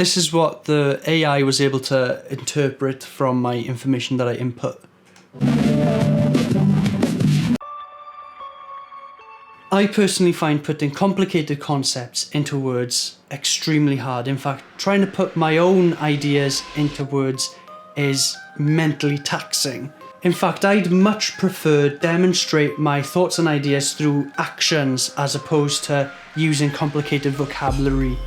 This is what the AI was able to interpret from my information that I input. I personally find putting complicated concepts into words extremely hard. In fact, trying to put my own ideas into words is mentally taxing. In fact, I'd much prefer demonstrate my thoughts and ideas through actions as opposed to using complicated vocabulary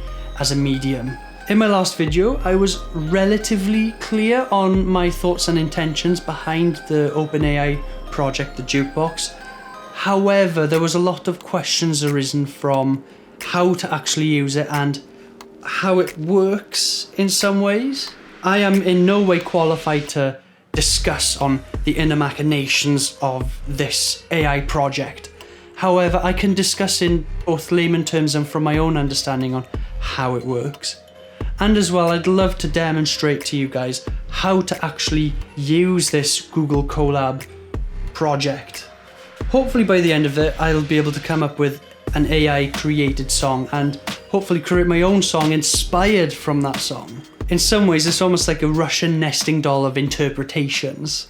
as a medium. In my last video, I was relatively clear on my thoughts and intentions behind the OpenAI project, the JukeBox. However, there was a lot of questions arisen from how to actually use it and how it works in some ways. I am in no way qualified to discuss on the inner machinations of this AI project. However, I can discuss in both layman terms and from my own understanding on how it works. And as well, I'd love to demonstrate to you guys how to actually use this Google Colab project. Hopefully by the end of it, I'll be able to come up with an AI created song and hopefully create my own song inspired from that song. In some ways, it's almost like a Russian nesting doll of interpretations.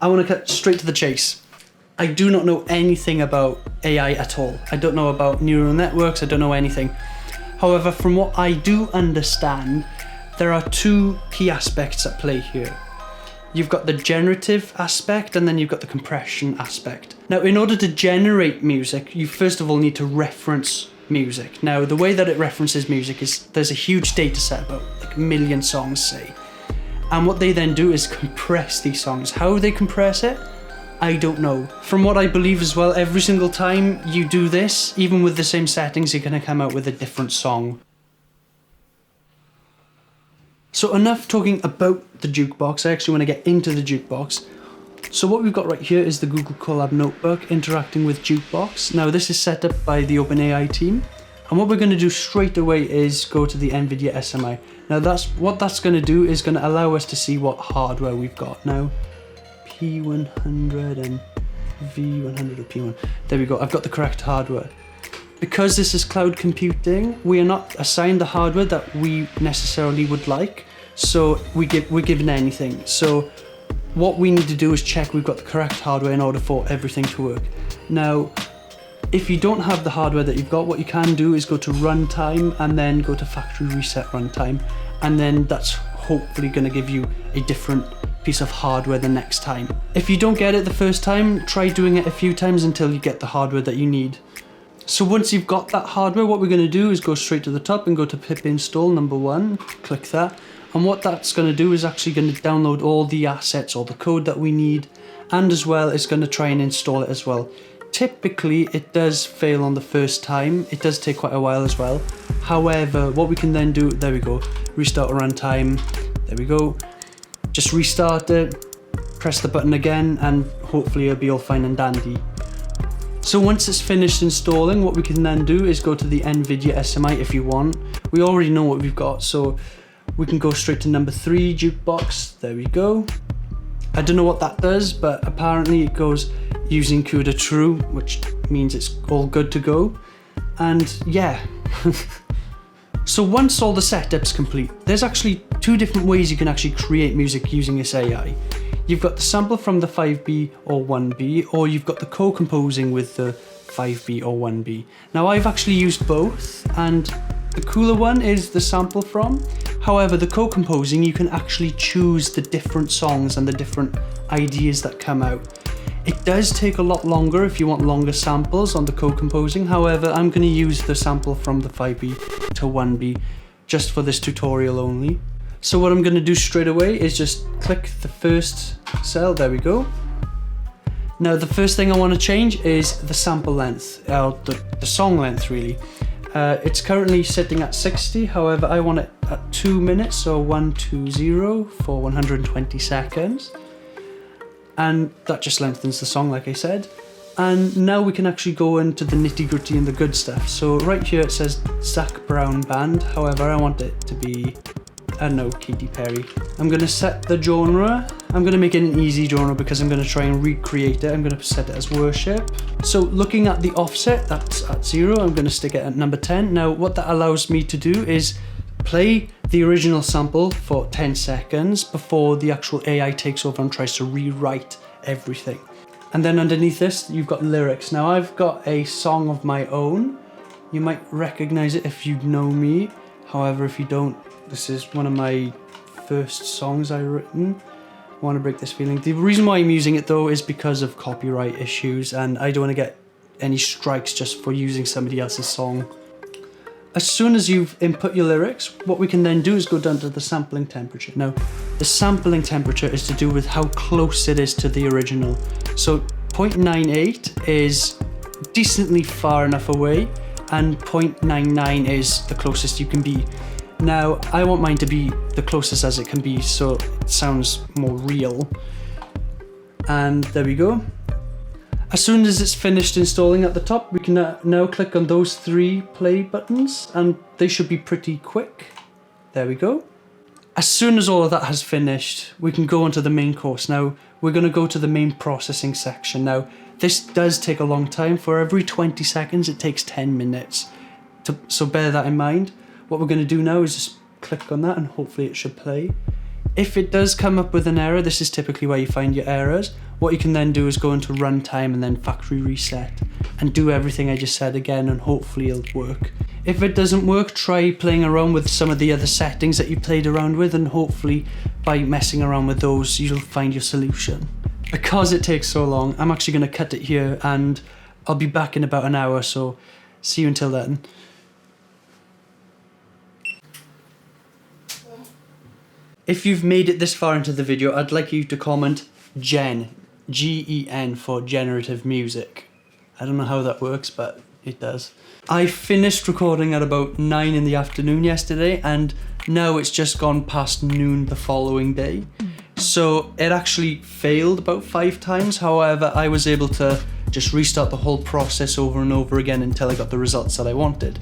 I want to cut straight to the chase. I do not know anything about AI at all. I don't know about neural networks, I don't know anything. However, from what I do understand, there are two key aspects at play here. You've got the generative aspect and then you've got the compression aspect. Now, in order to generate music, you first of all need to reference music. Now, the way that it references music is there's a huge data set, about like a million songs, say. And what they then do is compress these songs. How they compress it, I don't know. From what I believe as well, every single time you do this, even with the same settings, you're going to come out with a different song. So enough talking about the JukeBox, I actually want to get into the JukeBox. So what we've got right here is the Google Colab notebook interacting with JukeBox. Now this is set up by the OpenAI team. And what we're going to do straight away is go to the NVIDIA SMI. Now what that's going to do is going to allow us to see what hardware we've got. Now P100 and V100 or P1. There we go, I've got the correct hardware. Because this is cloud computing, we are not assigned the hardware that we necessarily would like. So we're given anything. So what we need to do is check we've got the correct hardware in order for everything to work. Now, if you don't have the hardware that you've got, what you can do is go to runtime and then go to factory reset runtime. And then that's hopefully going to give you a different piece of hardware the next time. If you don't get it the first time, try doing it a few times until you get the hardware that you need. So once you've got that hardware, what we're going to do is go straight to the top and go to Pip Install number 1, click that. And what that's going to do is actually going to download all the assets, all the code that we need, and as well it's going to try and install it as well. Typically it does fail on the first time, it does take quite a while as well. However, what we can then do, there we go, restart runtime, there we go, just restart it, press the button again, and hopefully it'll be all fine and dandy. So once it's finished installing, what we can then do is go to the NVIDIA SMI if you want. We already know what we've got, so we can go straight to number 3, JukeBox, there we go. I don't know what that does, but apparently it goes using CUDA true, which means it's all good to go. And yeah. So once all the setup's complete, there's actually 2 different ways you can actually create music using this AI. You've got the sample from the 5B or 1B, or you've got the co-composing with the 5B or 1B. Now I've actually used both, and the cooler one is the sample from. However, the co-composing, you can actually choose the different songs and the different ideas that come out. It does take a lot longer if you want longer samples on the co-composing. However, I'm going to use the sample from the 5B to 1B just for this tutorial only. So what I'm going to do straight away is just click the first cell, there we go. Now the first thing I want to change is the sample length, the song length really. It's currently sitting at 60, however I want it at 2 minutes, so 120 for 120 seconds. And that just lengthens the song like I said. And now we can actually go into the nitty gritty and the good stuff. So right here it says Zach Brown Band, however I want it to be, I don't know, Katy Perry. I'm going to set the genre I'm going to make it an easy genre because I'm going to try and recreate it. I'm going to set it as worship. So looking at the offset, that's at 0. I'm going to stick it at number 10. Now what that allows me to do is play the original sample for 10 seconds before the actual AI takes over and tries to rewrite everything. And then underneath this, you've got lyrics. Now I've got a song of my own. You might recognize it if you know me. However, if you don't, this is one of my first songs I've written. I want to break this feeling. The reason why I'm using it though is because of copyright issues, and I don't want to get any strikes just for using somebody else's song. As soon as you've input your lyrics, what we can then do is go down to the sampling temperature. Now, the sampling temperature is to do with how close it is to the original. So 0.98 is decently far enough away, and 0.99 is the closest you can be. Now, I want mine to be the closest as it can be, so it sounds more real. And there we go. As soon as it's finished installing at the top, we can now click on those 3 play buttons, and they should be pretty quick. There we go. As soon as all of that has finished, we can go onto the main course. Now, we're going to go to the main processing section. Now, this does take a long time. For every 20 seconds, it takes 10 minutes. So bear that in mind. What we're going to do now is just click on that and hopefully it should play. If it does come up with an error, this is typically where you find your errors. What you can then do is go into runtime and then factory reset and do everything I just said again, and hopefully it'll work. If it doesn't work, try playing around with some of the other settings that you played around with, and hopefully by messing around with those, you'll find your solution. Because it takes so long, I'm actually going to cut it here and I'll be back in about an hour, so see you until then. If you've made it this far into the video, I'd like you to comment Gen, G-E-N, for generative music. I don't know how that works, but it does. I finished recording at about 9 in the afternoon yesterday, and now it's just gone past noon the following day. So it actually failed about 5 times. However, I was able to just restart the whole process over and over again until I got the results that I wanted.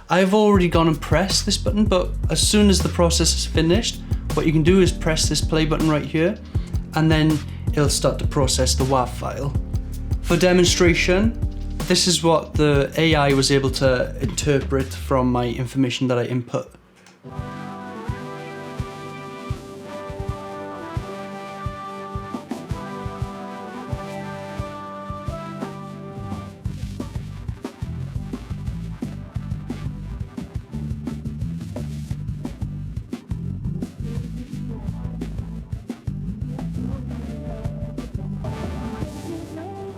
I've already gone and pressed this button, but as soon as the process is finished, what you can do is press this play button right here, and then it'll start to process the WAV file. For demonstration, this is what the AI was able to interpret from my information that I input.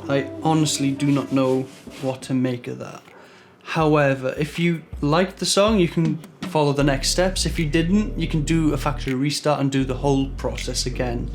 I honestly do not know what to make of that. However, if you liked the song, you can follow the next steps. If you didn't, you can do a factory restart and do the whole process again.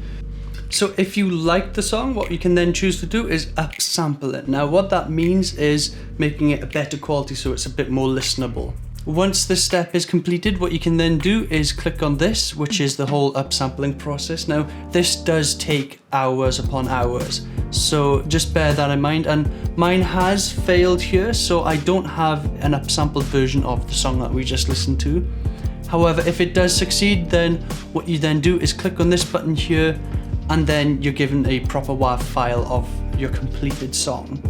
So if you like the song, what you can then choose to do is upsample it. Now what that means is making it a better quality so it's a bit more listenable. Once this step is completed, what you can then do is click on this, which is the whole upsampling process. Now this does take hours upon hours, so just bear that in mind. And mine has failed here, so I don't have an upsampled version of the song that we just listened to. However, if it does succeed, then what you then do is click on this button here, and then you're given a proper WAV file of your completed song.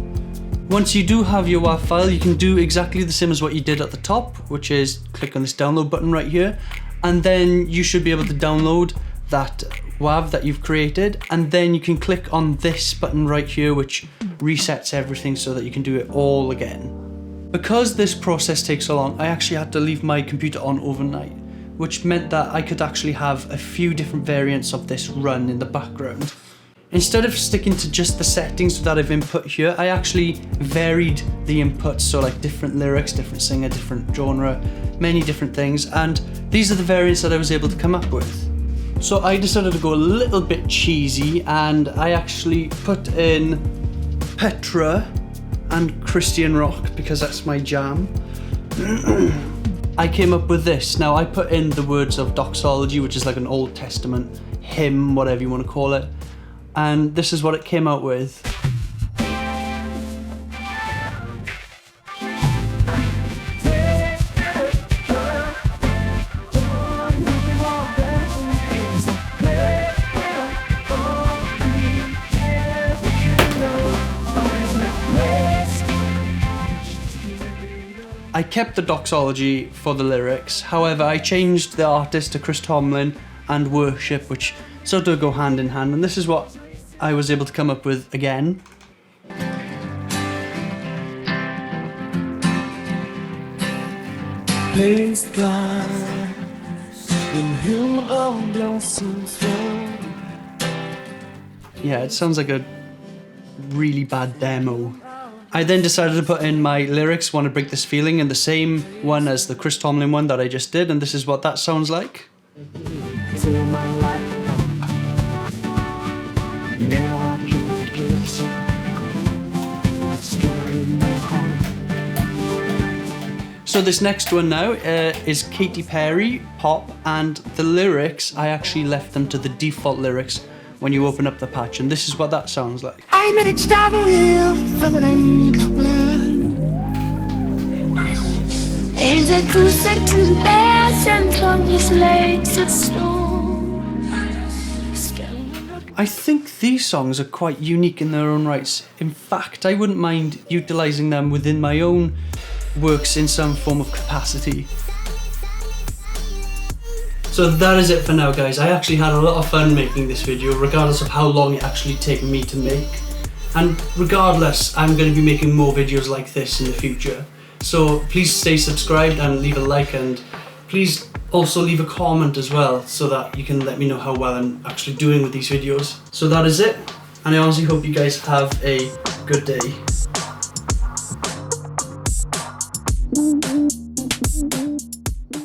Once you do have your WAV file, you can do exactly the same as what you did at the top, which is click on this download button right here, and then you should be able to download that WAV that you've created, and then you can click on this button right here, which resets everything so that you can do it all again. Because this process takes so long, I actually had to leave my computer on overnight, which meant that I could actually have a few different variants of this run in the background. Instead of sticking to just the settings that I've input here, I actually varied the inputs, so like different lyrics, different singer, different genre, many different things, and these are the variants that I was able to come up with. So I decided to go a little bit cheesy, and I actually put in Petra and Christian rock because that's my jam. I came up with this. Now I put in the words of doxology, which is like an Old Testament hymn, whatever you want to call it. And this is what it came out with. I kept the doxology for the lyrics, however I changed the artist to Chris Tomlin and Worship, which sort of go hand in hand, and this is what I was able to come up with again. Yeah, it sounds like a really bad demo. I then decided to put in my lyrics, Want to Break This Feeling, in the same one as the Chris Tomlin one that I just did, and this is what that sounds like. So this next one now is Katy Perry, Pop, and the lyrics, I actually left them to the default lyrics when you open up the patch, and this is what that sounds like. I made it stop real feminine. There's a true set to the best and on his legs of stone. I think these songs are quite unique in their own rights. In fact, I wouldn't mind utilising them within my own works in some form of capacity. So that is it for now, guys. I actually had a lot of fun making this video, regardless of how long it actually took me to make. And regardless, I'm going to be making more videos like this in the future. So please stay subscribed and leave a like, and please also leave a comment as well, so that you can let me know how well I'm actually doing with these videos. So that is it, and I honestly hope you guys have a good day.